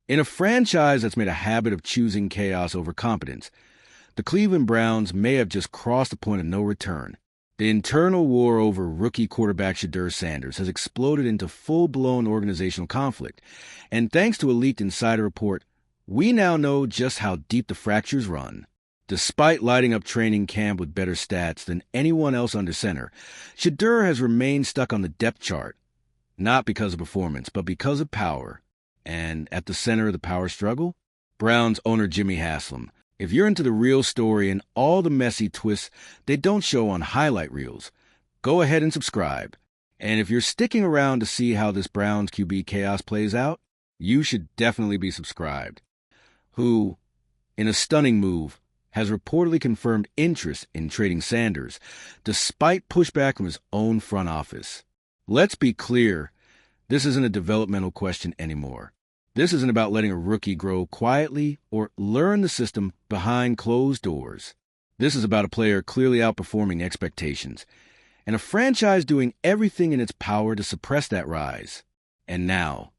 In a franchise that's made a habit of choosing chaos over competence, the Cleveland Browns may have just crossed the point of no return. The internal war over rookie quarterback Shedeur Sanders has exploded into full-blown organizational conflict, and thanks to a leaked insider report, we now know just how deep the fractures run. Despite lighting up training camp with better stats than anyone else under center, Shedeur has remained stuck on the depth chart, not because of performance, but because of power. And at the center of the power struggle, Browns owner Jimmy Haslam. If you're into the real story and all the messy twists they don't show on highlight reels, go ahead and subscribe. And if you're sticking around to see how this Browns QB chaos plays out, you should definitely be subscribed. Who, in a stunning move, has reportedly confirmed interest in trading Sanders, despite pushback from his own front office. Let's be clear, this isn't a developmental question anymore. This isn't about letting a rookie grow quietly or learn the system behind closed doors. This is about a player clearly outperforming expectations, and a franchise doing everything in its power to suppress that rise. And now,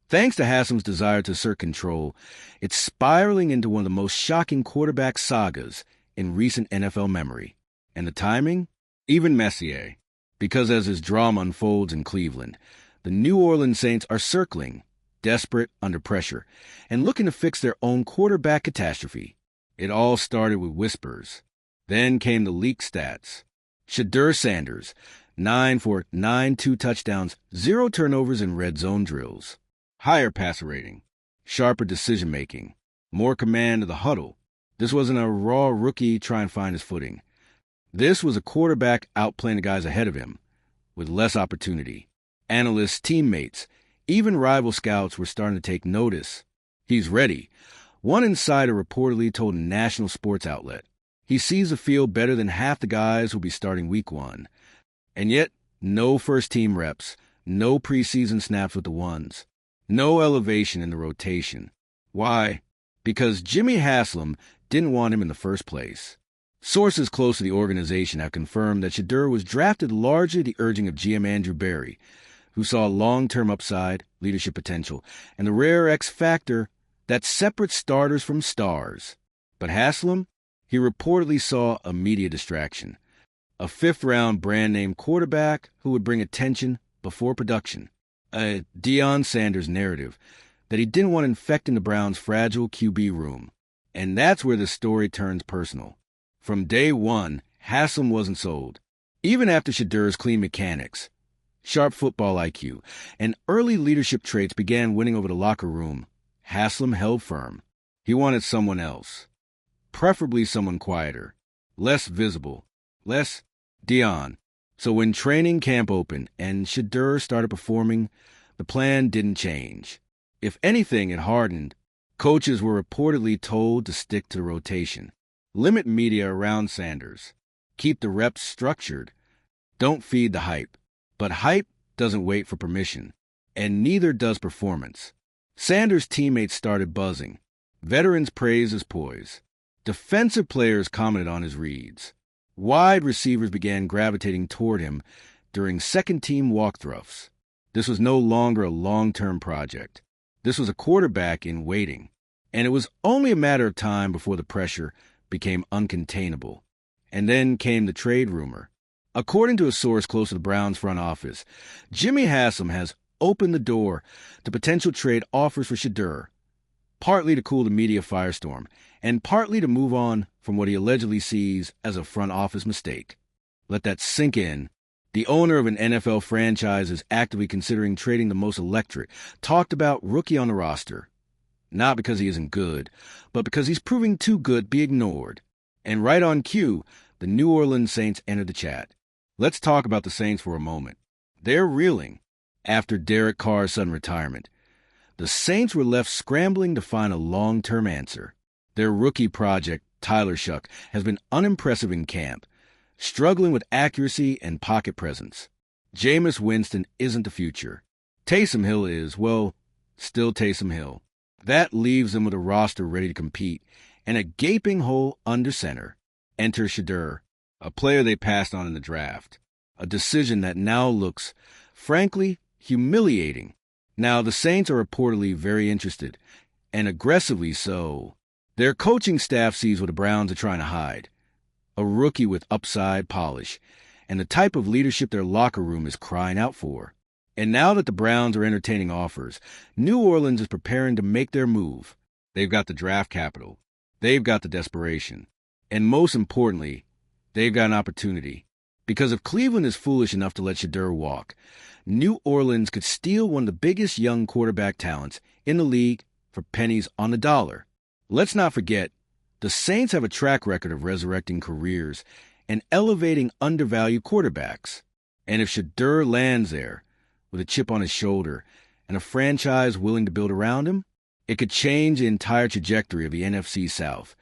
thanks to Haslam's desire to assert control, it's spiraling into one of the most shocking quarterback sagas in recent NFL memory. And the timing? Even messier. Because as this drama unfolds in Cleveland, the New Orleans Saints are circling, desperate, under pressure, and looking to fix their own quarterback catastrophe. It all started with whispers. Then came the leaked stats. Shedeur Sanders, 9 for 9, 2 touchdowns, 0 turnovers in red zone drills. Higher passer rating, sharper decision-making, more command of the huddle. This wasn't a raw rookie trying to find his footing. This was a quarterback outplaying the guys ahead of him, with less opportunity. Analysts, teammates, even rival scouts were starting to take notice. He's ready. One insider reportedly told a national sports outlet. He sees the field better than half the guys who'll be starting week 1. And yet, no first-team reps, no preseason snaps with the ones, no elevation in the rotation. Why? Because Jimmy Haslam didn't want him in the first place. Sources close to the organization have confirmed that Shedeur was drafted largely at the urging of GM Andrew Berry, who saw long-term upside, leadership potential, and the rare X factor that separates starters from stars. But Haslam, he reportedly saw a media distraction, a fifth-round brand-name quarterback who would bring attention before production, a Deion Sanders narrative that he didn't want infecting the Browns' fragile QB room. And that's where the story turns personal. From day one, Haslam wasn't sold. Even after Shedeur's clean mechanics, sharp football IQ, and early leadership traits began winning over the locker room, Haslam held firm. He wanted someone else. Preferably someone quieter, less visible, less Deion. So when training camp opened and Shedeur started performing, the plan didn't change. If anything, it hardened. Coaches were reportedly told to stick to the rotation. Limit media around Sanders. Keep the reps structured. Don't feed the hype. But hype doesn't wait for permission, and neither does performance. Sanders' teammates started buzzing. Veterans praised his poise. Defensive players commented on his reads. Wide receivers began gravitating toward him during second-team walkthroughs. This was no longer a long-term project. This was a quarterback in waiting, and it was only a matter of time before the pressure became uncontainable. And then came the trade rumor. According to a source close to the Browns front office, Jimmy Haslam has opened the door to potential trade offers for Shedeur, partly to cool the media firestorm, and partly to move on from what he allegedly sees as a front office mistake. Let that sink in. The owner of an NFL franchise is actively considering trading the most electric, talked about rookie on the roster. Not because he isn't good, but because he's proving too good to be ignored. And right on cue, the New Orleans Saints entered the chat. Let's talk about the Saints for a moment. They're reeling after Derek Carr's sudden retirement. The Saints were left scrambling to find a long-term answer. Their rookie project, Tyler Shuck, has been unimpressive in camp, struggling with accuracy and pocket presence. Jameis Winston isn't the future. Taysom Hill is, well, still Taysom Hill. That leaves them with a roster ready to compete and a gaping hole under center. Enter Shedeur, a player they passed on in the draft. A decision that now looks, frankly, humiliating. Now, the Saints are reportedly very interested, and aggressively so. Their coaching staff sees what the Browns are trying to hide: a rookie with upside polish, and the type of leadership their locker room is crying out for. And now that the Browns are entertaining offers, New Orleans is preparing to make their move. They've got the draft capital. They've got the desperation. And most importantly, they've got an opportunity. Because if Cleveland is foolish enough to let Shedeur walk, New Orleans could steal one of the biggest young quarterback talents in the league for pennies on the dollar. Let's not forget, the Saints have a track record of resurrecting careers and elevating undervalued quarterbacks. And if Shedeur lands there, with a chip on his shoulder and a franchise willing to build around him, it could change the entire trajectory of the NFC South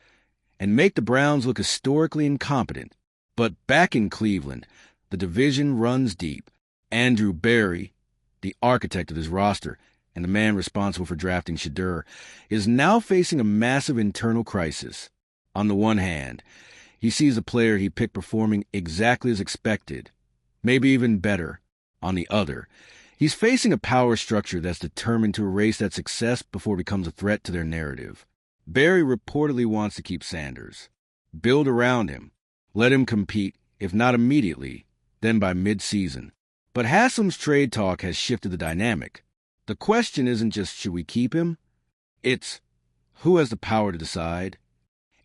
and make the Browns look historically incompetent. But back in Cleveland, the division runs deep. Andrew Berry, the architect of this roster and the man responsible for drafting Shedeur, is now facing a massive internal crisis. On the one hand, he sees a player he picked performing exactly as expected, maybe even better. On the other, he's facing a power structure that's determined to erase that success before it becomes a threat to their narrative. Berry reportedly wants to keep Sanders, build around him, let him compete, if not immediately, then by mid-season. But Haslam's trade talk has shifted the dynamic. The question isn't just should we keep him? It's who has the power to decide?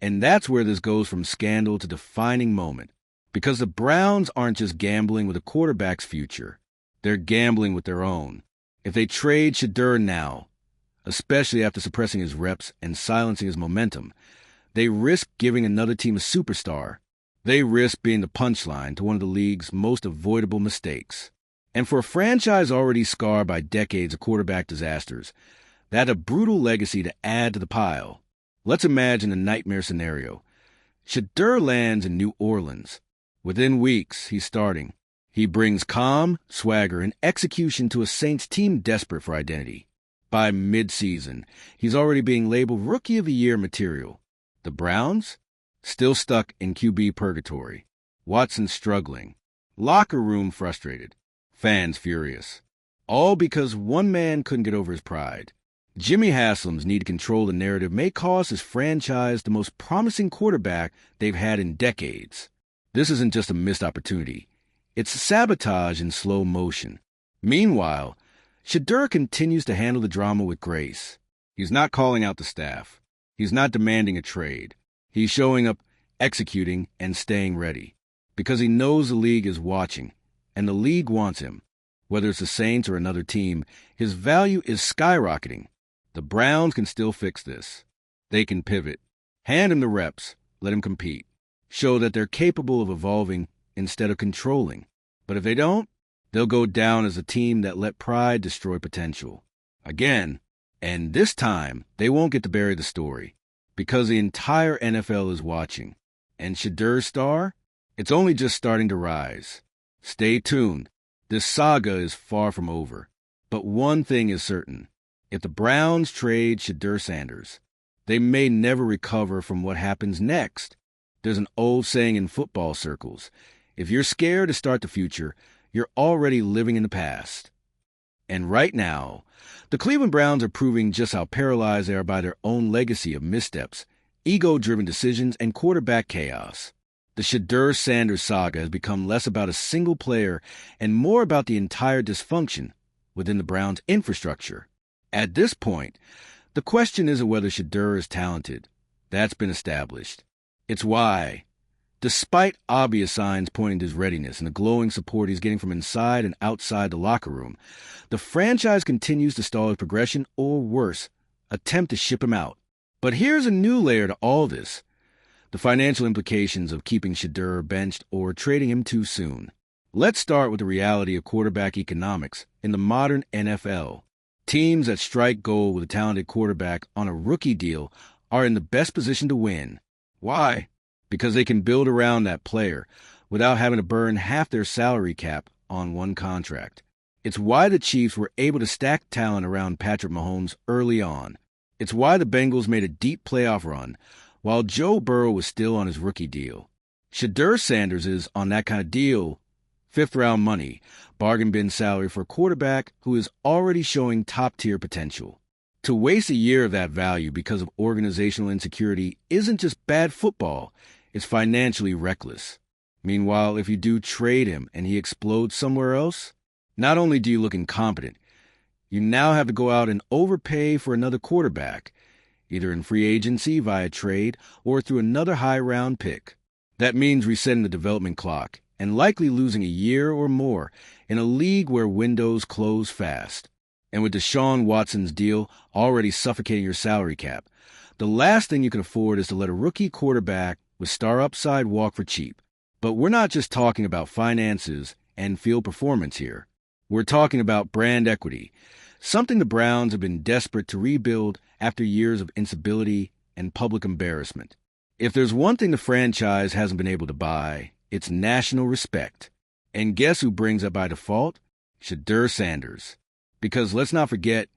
And that's where this goes from scandal to defining moment. Because the Browns aren't just gambling with a quarterback's future. They're gambling with their own. If they trade Shedeur now, especially after suppressing his reps and silencing his momentum, they risk giving another team a superstar. They risk being the punchline to one of the league's most avoidable mistakes. And for a franchise already scarred by decades of quarterback disasters, that's a brutal legacy to add to the pile. Let's imagine a nightmare scenario. Shedeur lands in New Orleans. Within weeks, he's starting. He brings calm, swagger, and execution to a Saints team desperate for identity. By mid-season, he's already being labeled Rookie of the Year material. The Browns? Still stuck in QB purgatory. Watson struggling. Locker room frustrated. Fans furious. All because one man couldn't get over his pride. Jimmy Haslam's need to control the narrative may cost his franchise the most promising quarterback they've had in decades. This isn't just a missed opportunity. It's sabotage in slow motion. Meanwhile, Shedeur continues to handle the drama with grace. He's not calling out the staff. He's not demanding a trade. He's showing up, executing, and staying ready. Because he knows the league is watching, and the league wants him. Whether it's the Saints or another team, his value is skyrocketing. The Browns can still fix this. They can pivot. Hand him the reps. Let him compete. Show that they're capable of evolving instead of controlling. But if they don't, they'll go down as a team that let pride destroy potential. Again, and this time, they won't get to bury the story, because the entire NFL is watching. And Shedeur's star? It's only just starting to rise. Stay tuned. This saga is far from over. But one thing is certain. If the Browns trade Shedeur Sanders, they may never recover from what happens next. There's an old saying in football circles: if you're scared to start the future, you're already living in the past. And right now, the Cleveland Browns are proving just how paralyzed they are by their own legacy of missteps, ego-driven decisions, and quarterback chaos. The Shedeur Sanders saga has become less about a single player and more about the entire dysfunction within the Browns' infrastructure. At this point, the question isn't whether Shedeur is talented. That's been established. It's why, despite obvious signs pointing to his readiness and the glowing support he's getting from inside and outside the locker room, the franchise continues to stall his progression or, worse, attempt to ship him out. But here's a new layer to all this: the financial implications of keeping Shedeur benched or trading him too soon. Let's start with the reality of quarterback economics in the modern NFL. Teams that strike gold with a talented quarterback on a rookie deal are in the best position to win. Why? Because they can build around that player without having to burn half their salary cap on one contract. It's why the Chiefs were able to stack talent around Patrick Mahomes early on. It's why the Bengals made a deep playoff run while Joe Burrow was still on his rookie deal. Shedeur Sanders is on that kind of deal. Fifth-round money, bargain bin salary for a quarterback who is already showing top-tier potential. To waste a year of that value because of organizational insecurity isn't just bad football, it's financially reckless. Meanwhile, if you do trade him and he explodes somewhere else, not only do you look incompetent, you now have to go out and overpay for another quarterback, either in free agency via trade or through another high-round pick. That means resetting the development clock and likely losing a year or more in a league where windows close fast. And with Deshaun Watson's deal already suffocating your salary cap, the last thing you can afford is to let a rookie quarterback with star upside walk for cheap. But we're not just talking about finances and field performance here. We're talking about brand equity, something the Browns have been desperate to rebuild after years of instability and public embarrassment. If there's one thing the franchise hasn't been able to buy, it's national respect. And guess who brings it by default? Shedeur Sanders. Because let's not forget,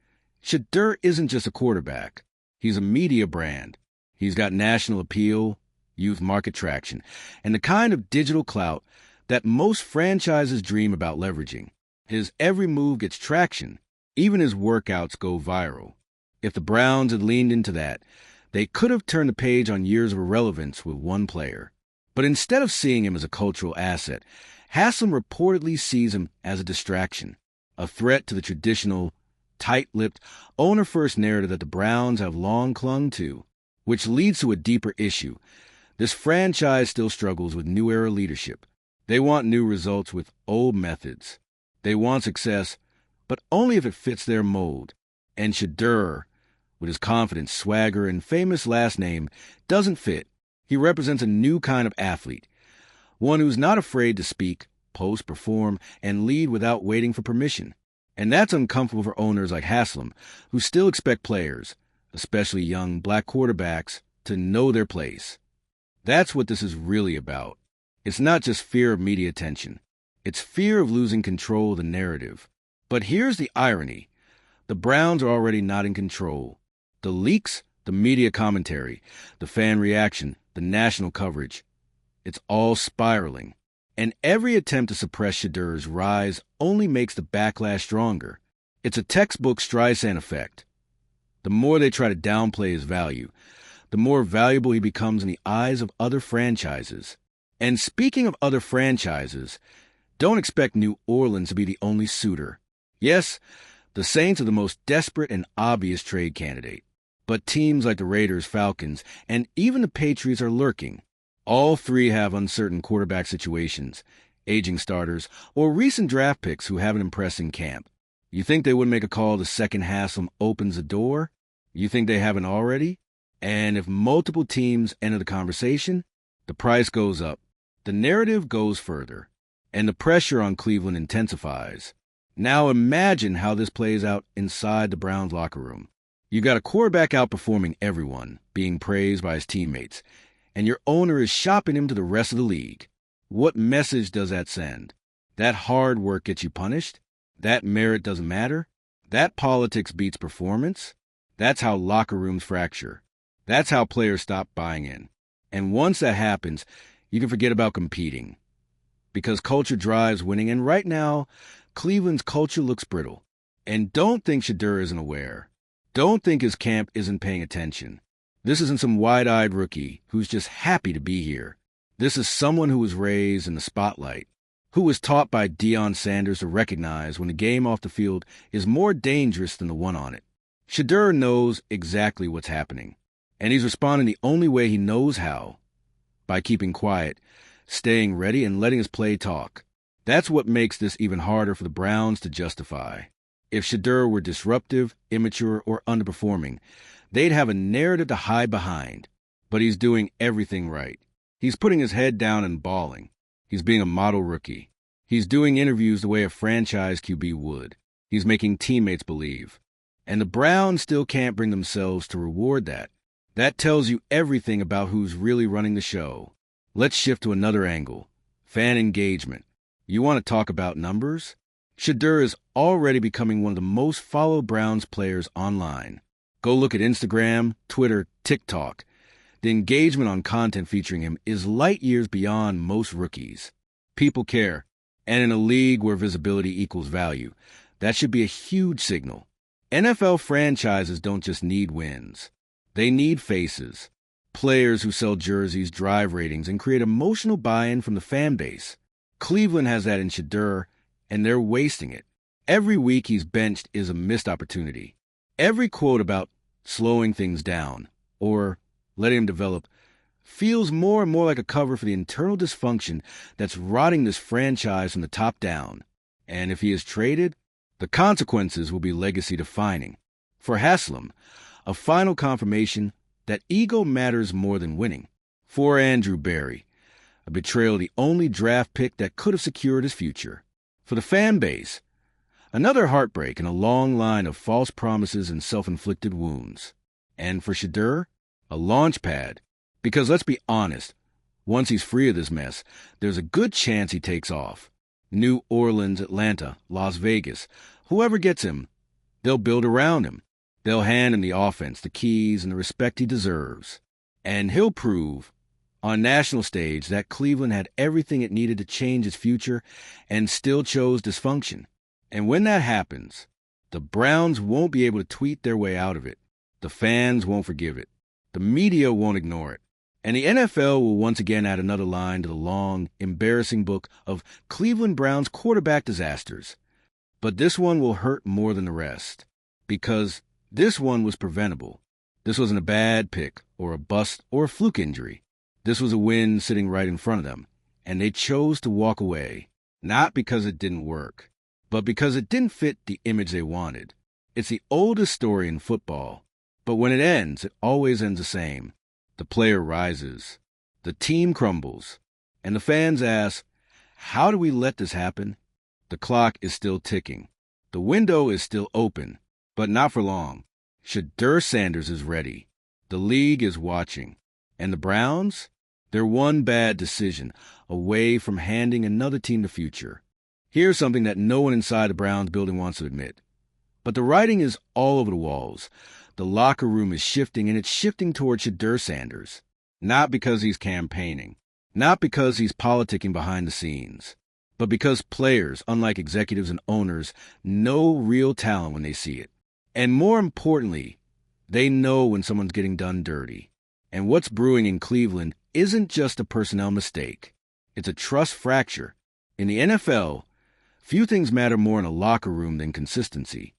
Shedeur isn't just a quarterback. He's a media brand. He's got national appeal, youth market traction, and the kind of digital clout that most franchises dream about leveraging. His every move gets traction. Even his workouts go viral. If the Browns had leaned into that, they could have turned the page on years of irrelevance with one player. But instead of seeing him as a cultural asset, Haslam reportedly sees him as a distraction, a threat to the traditional, tight-lipped, owner-first narrative that the Browns have long clung to, which leads to a deeper issue. This franchise still struggles with new-era leadership. They want new results with old methods. They want success, but only if it fits their mold. And Shedeur, with his confidence, swagger, and famous last name, doesn't fit. He represents a new kind of athlete, one who's not afraid to speak, post, perform, and lead without waiting for permission. And that's uncomfortable for owners like Haslam, who still expect players, especially young black quarterbacks, to know their place. That's what this is really about. It's not just fear of media attention. It's fear of losing control of the narrative. But here's the irony. The Browns are already not in control. The leaks, the media commentary, the fan reaction, the national coverage, it's all spiraling. And every attempt to suppress Shedeur's rise only makes the backlash stronger. It's a textbook Streisand effect. The more they try to downplay his value, the more valuable he becomes in the eyes of other franchises. And speaking of other franchises, don't expect New Orleans to be the only suitor. Yes, the Saints are the most desperate and obvious trade candidate. But teams like the Raiders, Falcons, and even the Patriots are lurking. All three have uncertain quarterback situations, aging starters, or recent draft picks who haven't impressed in camp. You think they would make a call the second Haslam opens the door? You think they haven't already? And if multiple teams enter the conversation, the price goes up, the narrative goes further, and the pressure on Cleveland intensifies. Now imagine how this plays out inside the Browns locker room. You got a quarterback outperforming everyone, being praised by his teammates, and your owner is shopping him to the rest of the league. What message does that send? That hard work gets you punished? That merit doesn't matter? That politics beats performance? That's how locker rooms fracture. That's how players stop buying in. And once that happens, you can forget about competing. Because culture drives winning, and right now, Cleveland's culture looks brittle. And don't think Shedeur isn't aware. Don't think his camp isn't paying attention. This isn't some wide-eyed rookie who's just happy to be here. This is someone who was raised in the spotlight, who was taught by Deion Sanders to recognize when the game off the field is more dangerous than the one on it. Shedeur knows exactly what's happening, and he's responding the only way he knows how, by keeping quiet, staying ready, and letting his play talk. That's what makes this even harder for the Browns to justify. If Shedeur were disruptive, immature, or underperforming, they'd have a narrative to hide behind. But he's doing everything right. He's putting his head down and balling. He's being a model rookie. He's doing interviews the way a franchise QB would. He's making teammates believe. And the Browns still can't bring themselves to reward that. That tells you everything about who's really running the show. Let's shift to another angle. Fan engagement. You want to talk about numbers? Shedeur is already becoming one of the most followed Browns players online. Go look at Instagram, Twitter, TikTok. The engagement on content featuring him is light years beyond most rookies. People care. And in a league where visibility equals value, that should be a huge signal. NFL franchises don't just need wins. They need faces. Players who sell jerseys, drive ratings, and create emotional buy-in from the fan base. Cleveland has that in Shedeur, and they're wasting it. Every week he's benched is a missed opportunity. Every quote about slowing things down or letting him develop feels more and more like a cover for the internal dysfunction that's rotting this franchise from the top down. And if he is traded, the consequences will be legacy-defining. For Haslam, a final confirmation that ego matters more than winning. For Andrew Berry, a betrayal of the only draft pick that could have secured his future. For the fan base, another heartbreak in a long line of false promises and self-inflicted wounds. And for Shedeur, a launch pad. Because let's be honest, once he's free of this mess, there's a good chance he takes off. New Orleans, Atlanta, Las Vegas, whoever gets him, they'll build around him. They'll hand him the offense, the keys, and the respect he deserves. And he'll prove, on national stage, that Cleveland had everything it needed to change its future and still chose dysfunction. And when that happens, the Browns won't be able to tweet their way out of it. The fans won't forgive it. The media won't ignore it. And the NFL will once again add another line to the long, embarrassing book of Cleveland Browns quarterback disasters. But this one will hurt more than the rest, because this one was preventable. This wasn't a bad pick, or a bust, or a fluke injury. This was a win sitting right in front of them, and they chose to walk away, not because it didn't work, but because it didn't fit the image they wanted. It's the oldest story in football, but when it ends, it always ends the same. The player rises, the team crumbles, and the fans ask, how do we let this happen? The clock is still ticking. The window is still open, but not for long. Shedeur Sanders is ready. The league is watching. And the Browns? They're one bad decision away from handing another team the future. Here's something that no one inside the Browns building wants to admit. But the writing is all over the walls. The locker room is shifting, and it's shifting toward Shedeur Sanders. Not because he's campaigning. Not because he's politicking behind the scenes. But because players, unlike executives and owners, know real talent when they see it. And more importantly, they know when someone's getting done dirty. And what's brewing in Cleveland isn't just a personnel mistake. It's a trust fracture. In the NFL, few things matter more in a locker room than consistency.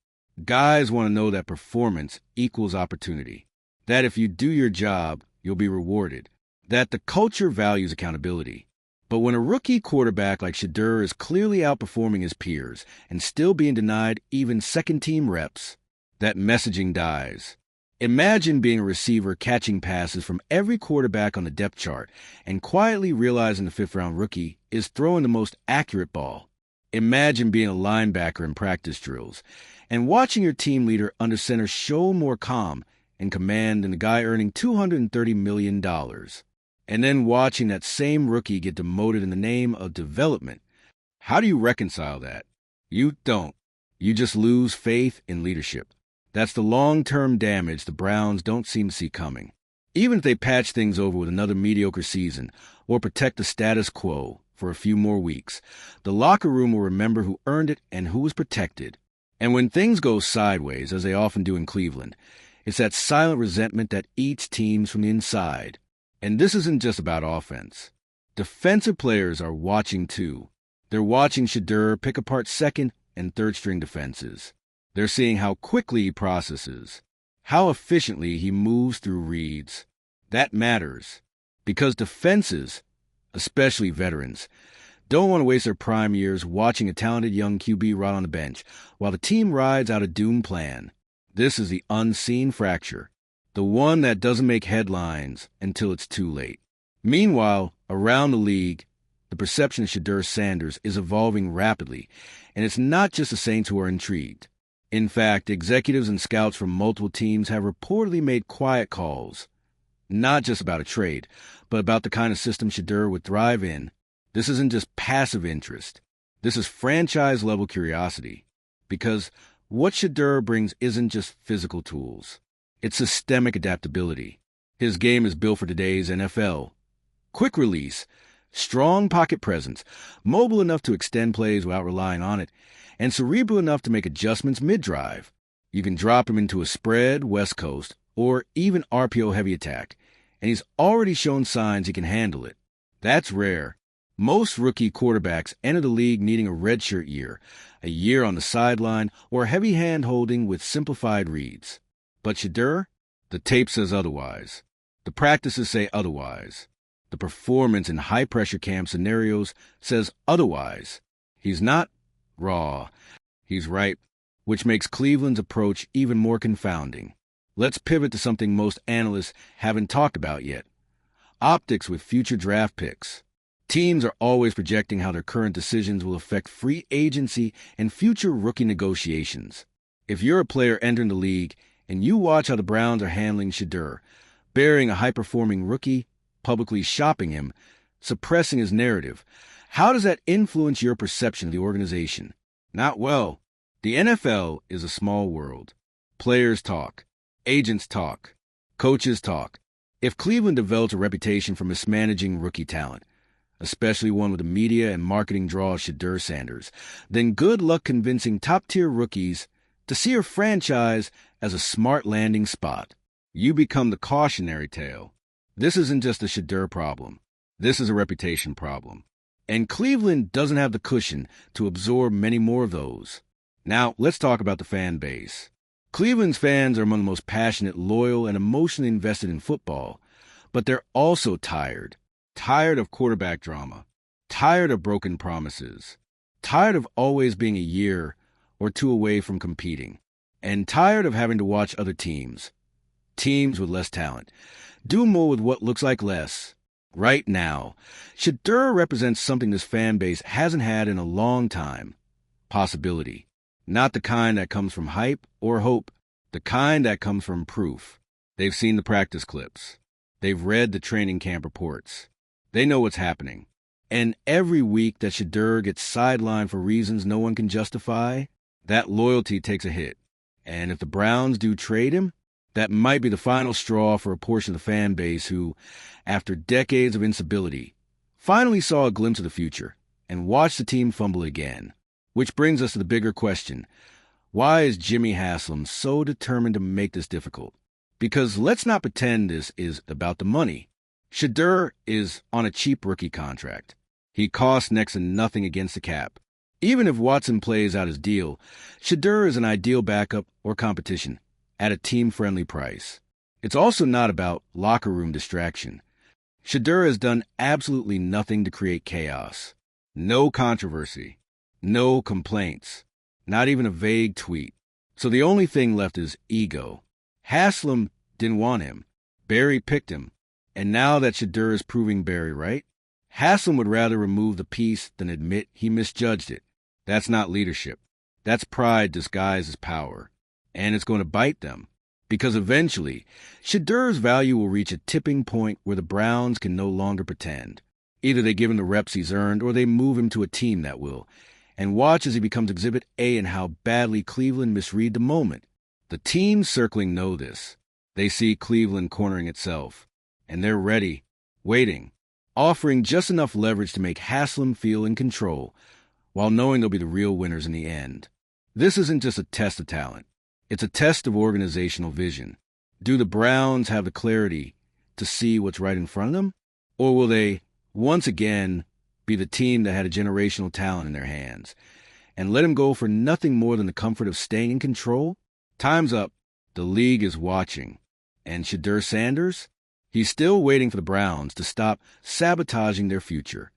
Guys want to know that performance equals opportunity. That if you do your job, you'll be rewarded. That the culture values accountability. But when a rookie quarterback like Shedeur is clearly outperforming his peers and still being denied even second-team reps, that messaging dies. Imagine being a receiver catching passes from every quarterback on the depth chart and quietly realizing the fifth-round rookie is throwing the most accurate ball. Imagine being a linebacker in practice drills and watching your team leader under center show more calm and command than the guy earning $230 million. And then watching that same rookie get demoted in the name of development. How do you reconcile that? You don't. You just lose faith in leadership. That's the long-term damage the Browns don't seem to see coming. Even if they patch things over with another mediocre season or protect the status quo for a few more weeks, the locker room will remember who earned it and who was protected. And when things go sideways, as they often do in Cleveland, it's that silent resentment that eats teams from the inside. And this isn't just about offense. Defensive players are watching too. They're watching Shedeur pick apart second and third-string defenses. They're seeing how quickly he processes, how efficiently he moves through reads. That matters, because defenses, especially veterans, don't want to waste their prime years watching a talented young QB rot on the bench while the team rides out a doomed plan. This is the unseen fracture, the one that doesn't make headlines until it's too late. Meanwhile, around the league, the perception of Shedeur Sanders is evolving rapidly, and it's not just the Saints who are intrigued. In fact, executives and scouts from multiple teams have reportedly made quiet calls, not just about a trade, but about the kind of system Shedeur would thrive in. This isn't just passive interest. This is franchise-level curiosity, because what Shedeur brings isn't just physical tools. It's systemic adaptability. His game is built for today's NFL. Quick release, strong pocket presence, mobile enough to extend plays without relying on it, and cerebral enough to make adjustments mid-drive. You can drop him into a spread, West Coast, or even RPO heavy attack, and he's already shown signs he can handle it. That's rare. Most rookie quarterbacks enter the league needing a redshirt year, a year on the sideline, or heavy hand-holding with simplified reads. But Shedeur? The tape says otherwise. The practices say otherwise. The performance in high-pressure camp scenarios says otherwise. He's not raw. He's ripe, which makes Cleveland's approach even more confounding. Let's pivot to something most analysts haven't talked about yet. Optics with future draft picks. Teams are always projecting how their current decisions will affect free agency and future rookie negotiations. If you're a player entering the league and you watch how the Browns are handling Shedeur, burying a high-performing rookie, publicly shopping him, suppressing his narrative, how does that influence your perception of the organization? Not well. The NFL is a small world. Players talk. Agents talk. Coaches talk. If Cleveland develops a reputation for mismanaging rookie talent, especially one with the media and marketing draw of Shedeur Sanders, then good luck convincing top-tier rookies to see your franchise as a smart landing spot. You become the cautionary tale. This isn't just a Shedeur problem. This is a reputation problem. And Cleveland doesn't have the cushion to absorb many more of those. Now, let's talk about the fan base. Cleveland's fans are among the most passionate, loyal, and emotionally invested in football, but they're also tired. Tired of quarterback drama, tired of broken promises, tired of always being a year or two away from competing, and tired of having to watch other teams with less talent, do more with what looks like less. Right now, Shedeur represents something this fan base hasn't had in a long time. Possibility. Not the kind that comes from hype or hope, the kind that comes from proof. They've seen the practice clips. They've read the training camp reports. They know what's happening. And every week that Shedeur gets sidelined for reasons no one can justify, that loyalty takes a hit. And if the Browns do trade him, that might be the final straw for a portion of the fan base who, after decades of instability, finally saw a glimpse of the future and watched the team fumble again. Which brings us to the bigger question. Why is Jimmy Haslam so determined to make this difficult? Because let's not pretend this is about the money. Shedeur is on a cheap rookie contract. He costs next to nothing against the cap. Even if Watson plays out his deal, Shedeur is an ideal backup or competition at a team-friendly price. It's also not about locker room distraction. Shedeur has done absolutely nothing to create chaos. No controversy. No complaints. Not even a vague tweet. So the only thing left is ego. Haslam didn't want him. Barry picked him. And now that Shedeur is proving Barry right, Haslam would rather remove the piece than admit he misjudged it. That's not leadership. That's pride disguised as power. And it's going to bite them. Because eventually, Shedeur's value will reach a tipping point where the Browns can no longer pretend. Either they give him the reps he's earned, or they move him to a team that will. And watch as he becomes Exhibit A in how badly Cleveland misread the moment. The teams circling know this. They see Cleveland cornering itself. And they're ready, waiting, offering just enough leverage to make Haslam feel in control, while knowing they'll be the real winners in the end. This isn't just a test of talent. It's a test of organizational vision. Do the Browns have the clarity to see what's right in front of them? Or will they, once again, be the team that had a generational talent in their hands and let him go for nothing more than the comfort of staying in control? Time's up. The league is watching. And Shedeur Sanders? He's still waiting for the Browns to stop sabotaging their future.